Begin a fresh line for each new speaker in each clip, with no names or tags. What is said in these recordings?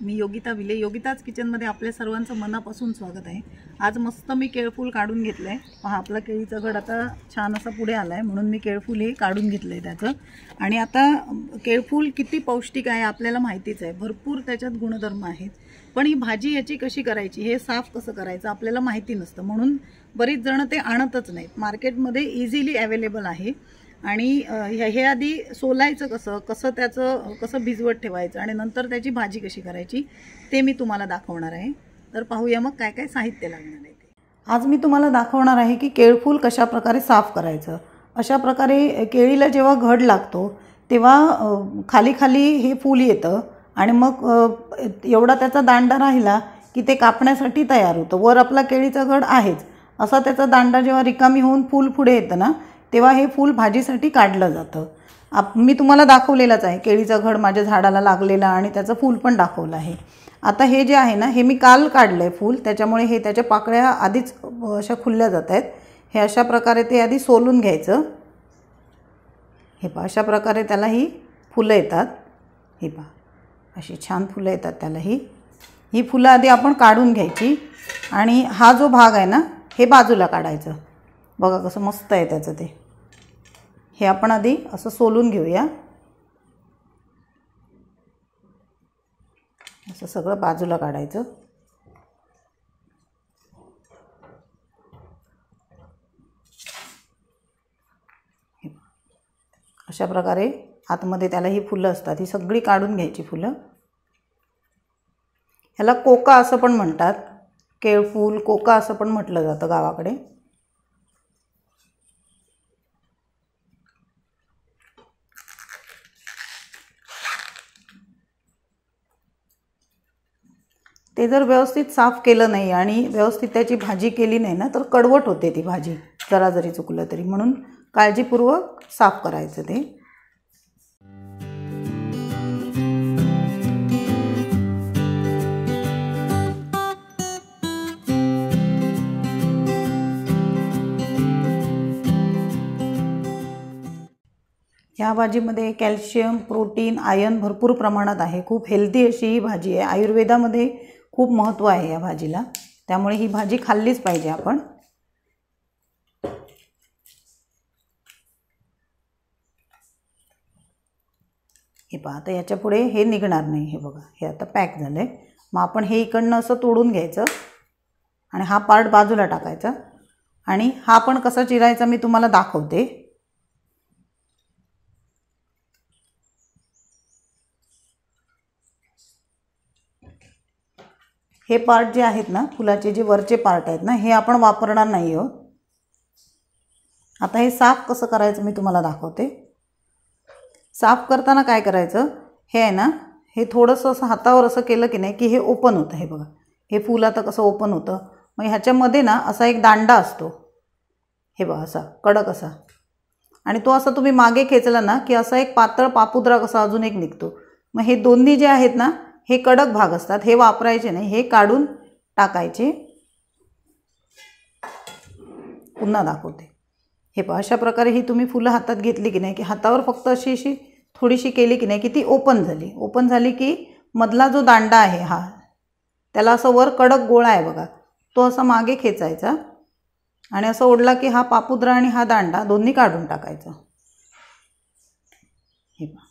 मी योगिता विले, योगिताच किचनमध्ये आपल्या सर्वांचं मनापासून स्वागत आहे। आज मस्त मी केळफूल काढून घेतलंय। पहा आपला केळीचा घड आता छान असा पुढे आलाय, म्हणून मी केळफूल हे काढून घेतलंय त्याचं। आणि आता केळफूल किती पौष्टिक आहे आपल्याला माहितीच आहे, भरपूर त्याच्यात गुणधर्म आहेत। पण ही भाजी याची कशी करायची, हे साफ कसं करायचं आपल्याला माहिती नसतं, म्हणून बरीच जण ते आणतच नाहीत। मार्केटमध्ये इझिली अवेलेबल आहे। आणि हे आधी सोलायचं कसं त्याचं कसं भिजवत ठेवायचं आणि नंतर त्याची भाजी कशी करायची ते मी तुम्हाला दाखवणार आहे। तर पाहूया मग काय काय साहित्य लागणार आहे ते। आज मी तुम्हाला दाखवणार आहे की केळफूल कशा प्रकारे साफ करायचं। अशा प्रकारे केळीला जेव्हा घड लागतो तेव्हा खाली खाली हे फूल येतं आणि मग एवढा त्याचा दांडा राहिला की ते कापण्यासाठी तयार होतं। वर आपला केळीचा घड आहेच, असा त्याचा दांडा जेव्हा रिकामी होऊन फूल पुढे येतं ना तेव्हा हे फूल भाजीसाठी काढलं जातं। मी तुम्हाला दाखवलेलाच आहे, केळीचा घड माझ्या झाडाला लागलेला आणि त्याचं फूल पण दाखवलं आहे। आता हे जे आहे ना हे मी काल काढलंय फूल, त्याच्यामुळे हे त्याच्या पाकळ्या आधीच अशा खुलल्या जात आहेत। हे अशा प्रकारे ते आधी सोलून घ्यायचं। हे पहा अशा प्रकारे त्याला ही फुलं येतात। हे पहा अशी छान फुलं येतात त्याला। ही फुलं आधी आपण काढून घ्यायची आणि हा जो भाग आहे ना हे बाजूला काढायचं। बघा कसं मस्त आहे त्याचं ते। हे आपण आधी असं सोलून घेऊया। असं सगळं बाजूला काढायचं। अशा प्रकारे आतमध्ये त्याला ही फुलं असतात, ही सगळी काढून घ्यायची फुलं। ह्याला कोका असं पण म्हणतात, केळफूल कोका असं पण म्हटलं जातं गावाकडे। ते जर व्यवस्थित साफ केलं नाही आणि व्यवस्थित त्याची भाजी केली नाही ना तर कडवट होते ती भाजी, जरा जरी चुकलं तरी, म्हणून काळजीपूर्वक साफ करायचं ते। या भाजीमध्ये कॅल्शियम, प्रोटीन, आयर्न भरपूर प्रमाणात आहे। खूप हेल्दी अशी ही भाजी आहे। आयुर्वेदामध्ये खूप महत्त्व आहे या भाजीला, त्यामुळे ही भाजी खाल्लीच पाहिजे आपण। हे पहा आता याच्या पुढे हे निघणार नाही। हे बघा हे आता पॅक झालंय। मग आपण हे इकडनं असं तोडून घ्यायचं आणि हा पार्ट बाजूला टाकायचा आणि हा पण कसा चिरायचा मी तुम्हाला दाखवते। हे पार्ट जे आहेत ना फुलाचे जे वरचे पार्ट आहेत ना हे आपण वापरणार नाही आहोत। आता हे साफ कसं करायचं मी तुम्हाला दाखवते। साफ करताना काय करायचं, हे आहे ना हे थोडंसं असं हातावर असं केलं की नाही की हे ओपन होतं। हे बघा हे फूल आता कसं ओपन होतं। मग ह्याच्यामध्ये ना असा एक दांडा असतो, हे बघा असा कडक असा, आणि तो असा तुम्ही मागे खेचला ना की असा एक पातळ पापुद्रा कसा अजून एक निघतो। मग हे दोन्ही जे आहेत ना हे कडक भाग असतात, हे वापरायचे नाही, हे काढून टाकायचे। पुन्हा दाखवते। हे पहा अशा प्रकारे ही तुम्ही फुलं हातात घेतली की नाही की हातावर फक्त अशी थोडीशी केली की नाही की ती ओपन झाली। ओपन झाली की मधला जो दांडा आहे हा त्याला असं वर कडक गोळा आहे बघा, तो असा मागे खेचायचा आणि असं ओढला की हा पापुद्रा आणि हा दांडा दोन्ही काढून टाकायचा। हे पहा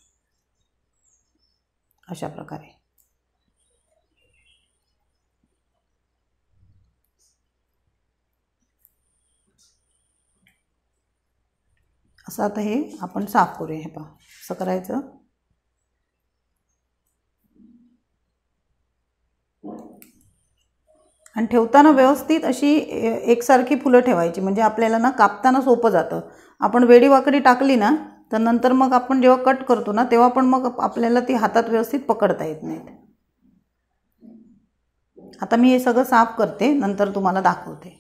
अशा प्रकारे। असं आता हे आपण साफ करूया। हे पहा असं करायचं आणि ठेवताना व्यवस्थित अशी एकसारखी फुलं ठेवायची, म्हणजे आपल्याला ना कापताना सोपं जातं। आपण वेडीवाकडी टाकली ना तर नंतर मग आपण जेव्हा कट करतो ना तेव्हा पण मग आपल्याला ती हातात व्यवस्थित पकडता येत नाहीत। आता मी हे सगळं साफ करते, नंतर तुम्हाला दाखवते।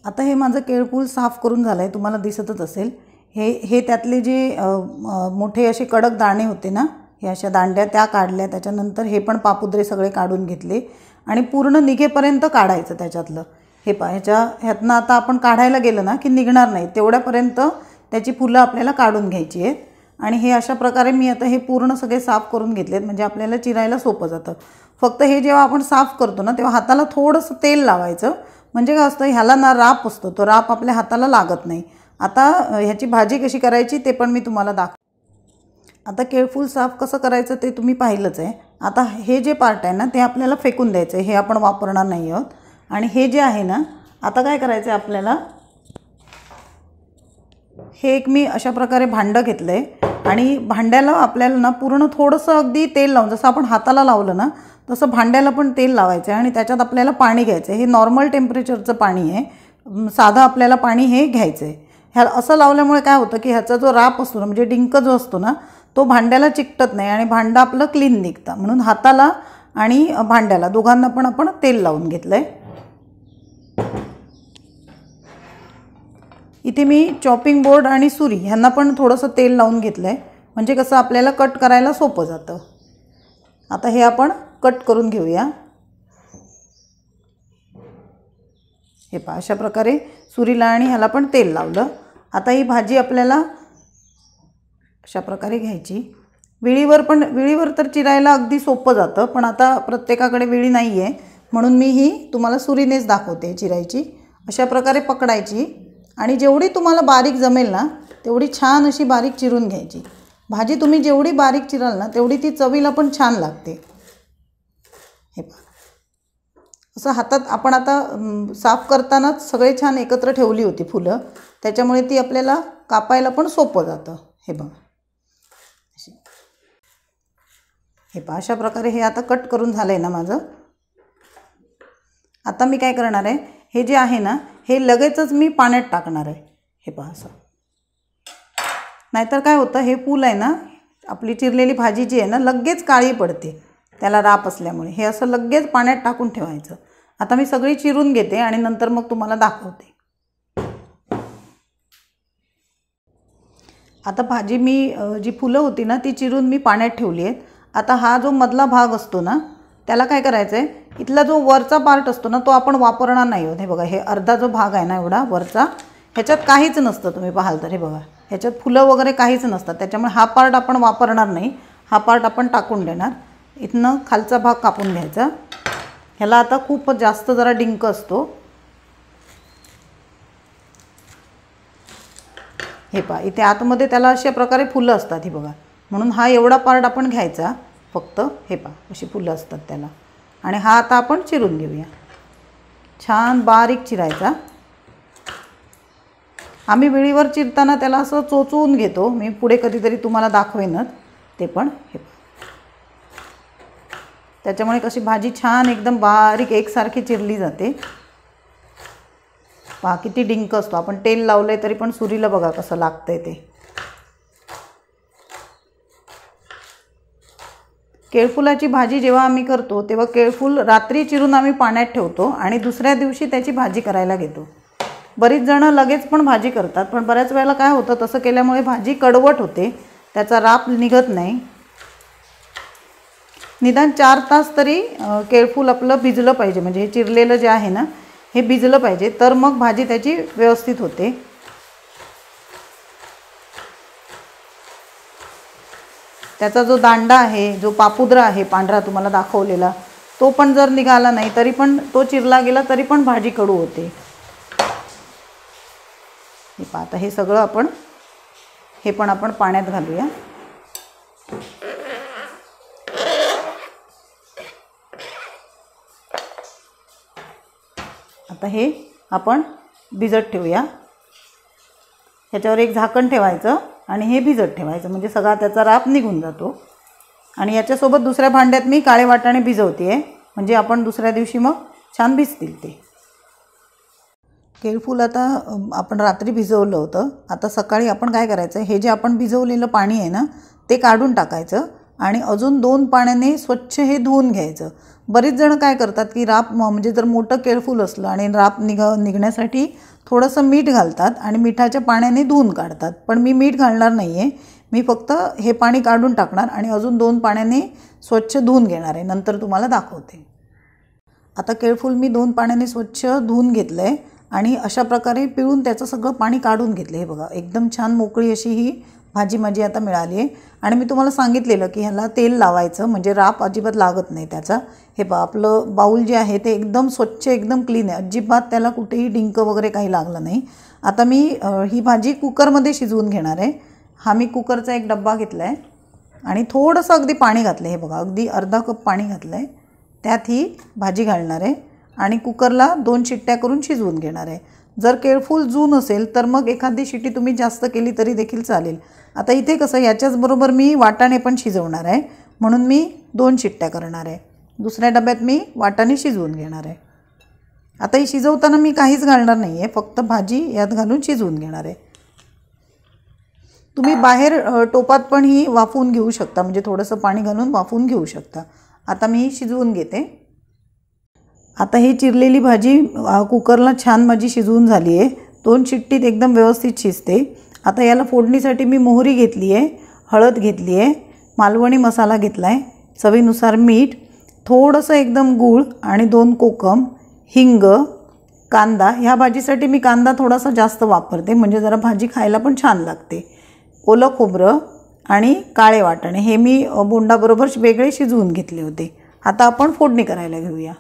आता हे माझं केळफूल साफ करून झालं आहे, तुम्हाला दिसतच असेल। हे त्यातले जे मोठे असे कडक दाणे होते ना हे अशा दांड्या त्या काढल्या, त्याच्यानंतर हे पण पापुद्रे सगळे काढून घेतले आणि पूर्ण निघेपर्यंत काढायचं त्याच्यातलं। हे पहा ह्यातनं आता आपण काढायला गेलं ना की निघणार नाही, तेवढ्यापर्यंत त्याची फुलं आपल्याला काढून घ्यायची आहेत। आणि हे अशा प्रकारे मी आता हे पूर्ण सगळे साफ करून घेतलेत, म्हणजे आपल्याला चिरायला सोपं जातं. फक्त हे जेव्हा आपण साफ करतो ना तेव्हा हाताला थोडंसं तेल लावायचं, म्हणजे काय असतं ह्याला ना राप असतो, तो राप आपल्या हाताला लागत नाही. आता ह्याची भाजी कशी करायची ते पण मी तुम्हाला आता केळफूल साफ कसं करायचं ते तुम्ही पाहिलंच आहे. आता हे जे पार्ट आहे ना ते आपल्याला फेकून द्यायचं आहे, हे आपण वापरणार नाही आहोत. आणि हे जे आहे ना, आता काय करायचं आहे आपल्याला, हे एक मी अशा प्रकारे भांडं घेतलं आहे आणि भांड्याला आपल्याला ना पूर्ण थोडंसं अगदी तेल लावून, जसं आपण हाताला लावलं ना तसं भांड्याला पण तेल लावायचं आहे आणि त्याच्यात आपल्याला पाणी घ्यायचं आहे. हे नॉर्मल टेम्परेचरचं पाणी आहे, साधं आपल्याला पाणी हे घ्यायचं आहे. ह्या असं लावल्यामुळे काय होतं की ह्याचा जो राप असतो ना, म्हणजे डिंक जो असतो ना, तो भांड्याला चिकटत नाही आणि भांडं आपलं क्लीन निघतं. म्हणून हाताला आणि भांड्याला दोघांना पण आपण तेल लावून घेतलं आहे. इथे मी चॉपिंग बोर्ड आणि सुरी ह्यांना पण थोडंसं तेल लावून घेतलं आहे, म्हणजे कसं आपल्याला कट करायला सोपं जातं. आता हे आपण कट करून घेऊया. हे पहा अशा प्रकारे सुरीला आणि ह्याला पण तेल लावलं. आता ही भाजी आपल्याला अशा प्रकारे घ्यायची. विळीवर तर चिरायला अगदी सोपं जातं, पण आता प्रत्येकाकडे विळी नाही आहे म्हणून मी ही तुम्हाला सुरीनेच दाखवते चिरायची. अशा प्रकारे पकडायची आणि जेवढी तुम्हाला बारीक जमेल ना तेवढी छान अशी बारीक चिरून घ्यायची. भाजी तुम्ही जेवढी बारीक चिराल ना तेवढी ती चवीला पण छान लागते. हे पहा असं हातात आपण आता साफ करतानाच सगळे छान एकत्र ठेवली होती फुलं, त्याच्यामुळे ती आपल्याला कापायला पण सोपं जातं. हे बघा हे पहा अशा प्रकारे हे आता कट करून झालं आहे ना माझं. आता मी काय करणार आहे, हे जे आहे ना हे लगेचच मी पाण्यात टाकणार आहे. हे पहा असं, नाहीतर काय होतं हे फूल आहे ना, आपली चिरलेली भाजी जी आहे ना लगेच काळी पडते त्याला राप असल्यामुळे. हे असं लगेच पाण्यात टाकून ठेवायचं. आता मी सगळी चिरून घेते आणि नंतर मग तुम्हाला दाखवते. आता भाजी मी जी फुलं होती ना ती चिरून मी पाण्यात ठेवली आहेत. आता हा जो मधला भाग असतो ना त्याला काय करायचं आहे, इथला जो वरचा पार्ट असतो ना तो आपण वापरणार नाही आहोत. हे बघा हे अर्धा जो भाग आहे ना एवढा वरचा, ह्याच्यात काहीच नसतं. तुम्ही पाहाल तर हे बघा ह्याच्यात फुलं वगैरे काहीच नसतात, त्याच्यामुळे हा पार्ट आपण वापरणार नाही. हा पार्ट आपण टाकून देणार. इथनं खालचा भाग कापून घ्यायचा. ह्याला आता खूप जास्त जरा डिंक असतो. हे पहा इथे आतमध्ये त्याला अशा प्रकारे फुलं असतात. हे बघा म्हणून हा एवढा पार्ट आपण घ्यायचा फक्त. हे पहा अशी फुलं असतात त्याला. आणि हा आता आपण चिरून घेऊया. छान बारीक चिरायचा. आम्ही विळीवर चिरताना त्याला असं चोचवून घेतो, मी पुढे कधीतरी तुम्हाला दाखवेनच ते पण. हे त्याच्यामुळे कशी भाजी छान एकदम बारीक एकसारखी चिरली जाते. पहा किती डिंक असतो. आपण तेल लावलं आहे तरी पण सुरीला बघा कसं लागतं आहे ते. केळफुलाची भाजी जेव्हा आम्ही करतो तेव्हा केळफूल रात्री चिरून आम्ही पाण्यात ठेवतो आणि दुसऱ्या दिवशी त्याची भाजी करायला घेतो. बरीच जणं लगेच पण भाजी करतात, पण बऱ्याच वेळेला काय होतं तसं केल्यामुळे भाजी कडवट होते, त्याचा राप निघत नाही. निदान 4 तास तरी केळफूल आपलं भिजलं पाहिजे, म्हणजे हे चिरलेलं जे आहे ना हे भिजलं पाहिजे, तर मग भाजी त्याची व्यवस्थित होते. त्याचा जो दांडा आहे, जो पापुद्रा आहे पांढरा तुम्हाला दाखवलेला, तो पण जर निघाला नाही तरी पण तो चिरला गेला तरी पण भाजी कडू होते. हे पहा आता हे सगळं आपण पाण्यात घालूया. आता हे आपण भिजत ठेवूया. ह्याच्यावर एक झाकण ठेवायचं आणि हे भिजत ठेवायचं, म्हणजे सगळा त्याचा राप निघून जातो. आणि याच्यासोबत दुसऱ्या भांड्यात मी काळे वाटाणे भिजवते आहे, म्हणजे आपण दुसऱ्या दिवशी मग छान भिजतील ते. केळफूल आता आपण रात्री भिजवलं होतं. आता सकाळी आपण काय करायचं, हे जे आपण भिजवलेलं पाणी आहे ना ते काढून टाकायचं आणि अजून 2 पाण्याने स्वच्छ हे धुवून घ्यायचं. बरीच जण काय करतात की राप, म्हणजे जर मोठं केळफूल असलं आणि राप निघण्यासाठी थोडंसं मीठ घालतात आणि मिठाच्या पाण्याने धुवून काढतात, पण मी मीठ घालणार नाही आहे. मी फक्त हे पाणी काढून टाकणार आणि अजून 2 पाण्याने स्वच्छ धुवून घेणार आहे, नंतर तुम्हाला दाखवते. आता केळफूल मी 2 पाण्याने स्वच्छ धुवून घेतलं आहे आणि अशा प्रकारे पिळून त्याचं सगळं पाणी काढून घेतलं. हे बघा एकदम छान मोकळी अशी ही भाजी माझी आता मिळाली आहे आणि मी तुम्हाला सांगितलेलं की ह्याला तेल लावायचं म्हणजे राप अजिबात लागत नाही त्याचा। हे पहा आपलं बाउल जे आहे ते एकदम स्वच्छ एकदम क्लीन आहे, अजिबात त्याला कुठेही डिंक वगैरे काही लागलं नाही। आता मी ही भाजी कुकरमध्ये शिजवून घेणार आहे। हा मी कुकरचा एक डब्बा घेतला आहे आणि थोडंसं अगदी पाणी घातलं आहे, हे बघा अगदी अर्धा कप पाणी घातलं आहे, त्यात ही भाजी घालणार आहे आणि कुकरला 2 शिट्ट्या करून शिजवून घेणार आहे। जर केळफूल जून असेल तर मग एखादी शिट्टी तुम्ही जास्त केली तरी देखील चालेल। आता इथे कसं याच्याचबरोबर मी वाटाणे पण शिजवणार आहे म्हणून मी 2 शिट्ट्या करणार आहे। दुसऱ्या डब्यात मी वाटाणे शिजवून घेणार आहे। आता ही शिजवताना मी काहीच घालणार नाही आहे, फक्त भाजी यात घालून शिजवून घेणार आहे। तुम्ही बाहेर टोपात पण ही वाफवून घेऊ शकता, म्हणजे थोडंसं पाणी घालून वाफवून घेऊ शकता। आता मी ही शिजवून घेते। आता ही चिरलेली भाजी कुकरला छान माझी शिजवून झाली आहे, 2 शिट्टीत एकदम व्यवस्थित शिजते। आता याला फोडणीसाठी मी मोहरी घेतली आहे, हळद घेतली आहे, मालवणी मसाला घेतला आहे, चवीनुसार मीठ, थोडंसं एकदम गूळ आणि 2 कोकम, हिंग, कांदा। ह्या भाजीसाठी मी कांदा थोडासा जास्त वापरते म्हणजे जरा भाजी खायला पण छान लागते। ओलं खोबरं आणि काळे वाटाणे हे मी बोंडाबरोबर वेगळे शिजवून घेतले होते। आता आपण फोडणी करायला घेऊया।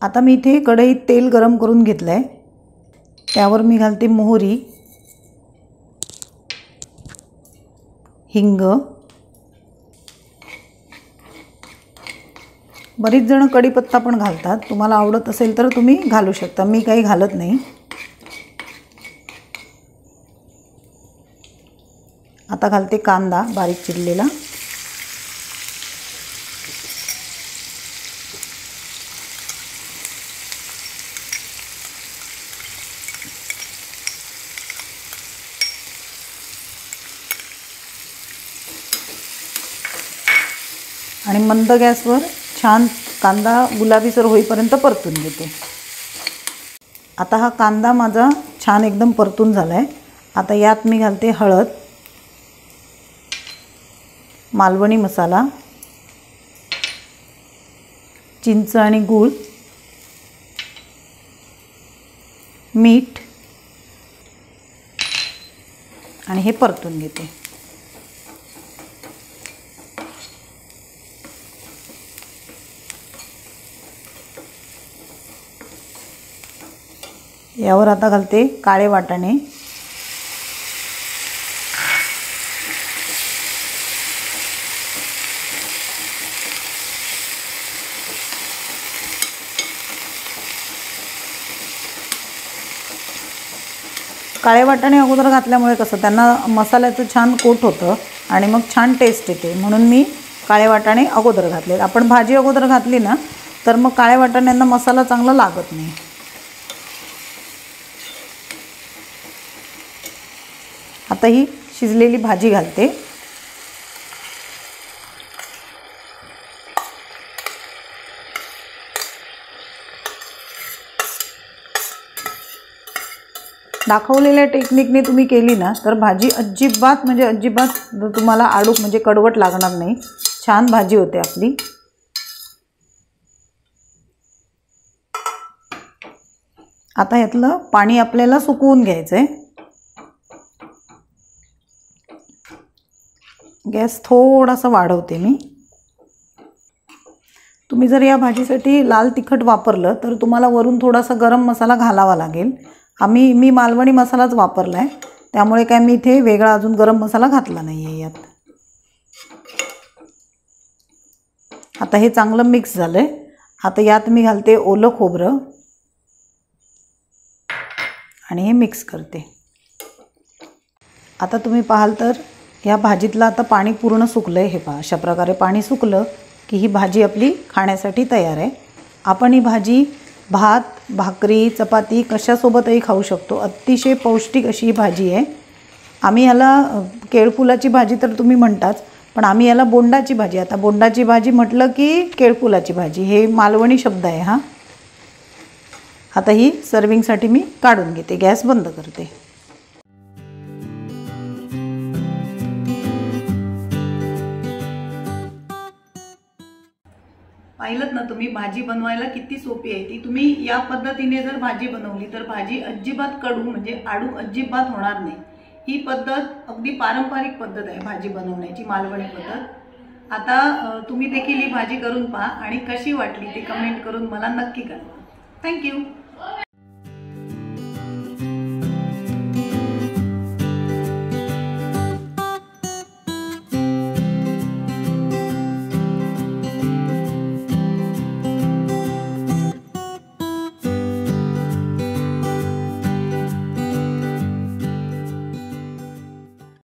आता मी इथे कढईत तेल गरम करून घेतलं आहे, त्यावर मी घालते मोहरी, हिंग, बरीच जण कढीपत्ता पण घालतात, तुम्हाला आवडत असेल तर तुम्ही घालू शकता, मी काही घालत नाही। आता घालते कांदा बारीक चिरलेला, आणि मंद गॅसवर छान कांदा गुलाबीसर होईपर्यंत परतून घेते। आता हा कांदा माझा छान एकदम परतून झाला आहे। आता यात मी घालते हळद, मालवणी मसाला, चिंच आणि गूळ, मीठ आणि हे परतून घेते। यावर आता घालते काळे वाटाणे, काळे वाटाणे अगोदर घातल्यामुळे कसं त्यांना मसाल्याचं छान कोट होतं आणि मग छान टेस्ट येते, म्हणून मी काळे वाटाणे अगोदर घातले। आपण भाजी अगोदर घातली ना तर मग काळे वाटाण्यांना मसाला चांगला लागत नाही। आता ही शिजलेली भाजी घालते, दाखवलेल्या टेक्निकने तुम्ही केली ना तर भाजी अजिबात म्हणजे अजिबात तुम्हाला आडूक म्हणजे कडवट लागणार नाही, छान भाजी होते आपली। आता यातलं पाणी आपल्याला सुकवून घ्यायचं आहे। गॅस थोडासा वाढवते मी। तुम्ही जर या भाजीसाठी लाल तिखट वापरलं तर तुम्हाला वरून थोडासा गरम मसाला घालावा लागेल। मी मालवणी मसालाच वापरला आहे, त्यामुळे काय मी इथे वेगळा अजून गरम मसाला घातला नाही आहे यात। आता हे चांगलं मिक्स झालं आहे। आता यात मी घालते ओलं खोबरं आणि हे मिक्स करते। आता तुम्ही पाहाल तर या भाजीतलं आता पाणी पूर्ण सुकलं आहे, हे पहा अशा प्रकारे पाणी सुकलं की ही भाजी आपली खाण्यासाठी तयार आहे। आपण ही भाजी भात, भाकरी, चपाती कशासोबतही खाऊ शकतो, अतिशय पौष्टिक अशी ही भाजी आहे। आम्ही याला केळफुलाची भाजी तर तुम्ही म्हणताच, पण आम्ही याला बोंडाची भाजी, आता बोंडाची भाजी म्हटलं की केळफुलाची भाजी हे मालवणी शब्द आहे हा। आता ही सर्विंगसाठी मी काढून घेते, गॅस बंद करते। पाहिलंत ना तुम्ही भाजी बनवायला किती सोपी आहे ती। तुम्ही या पद्धतीने जर भाजी बनवली तर भाजी अजिबात कडू म्हणजे आडू अजिबात होणार नाही। ही पद्धत अगदी पारंपरिक पद्धत आहे भाजी बनवण्याची, मालवणी पद्धत। आता तुम्ही देखील ही भाजी करून पहा आणि कशी वाटली ते कमेंट करून मला नक्की कळवा। थँक्यू।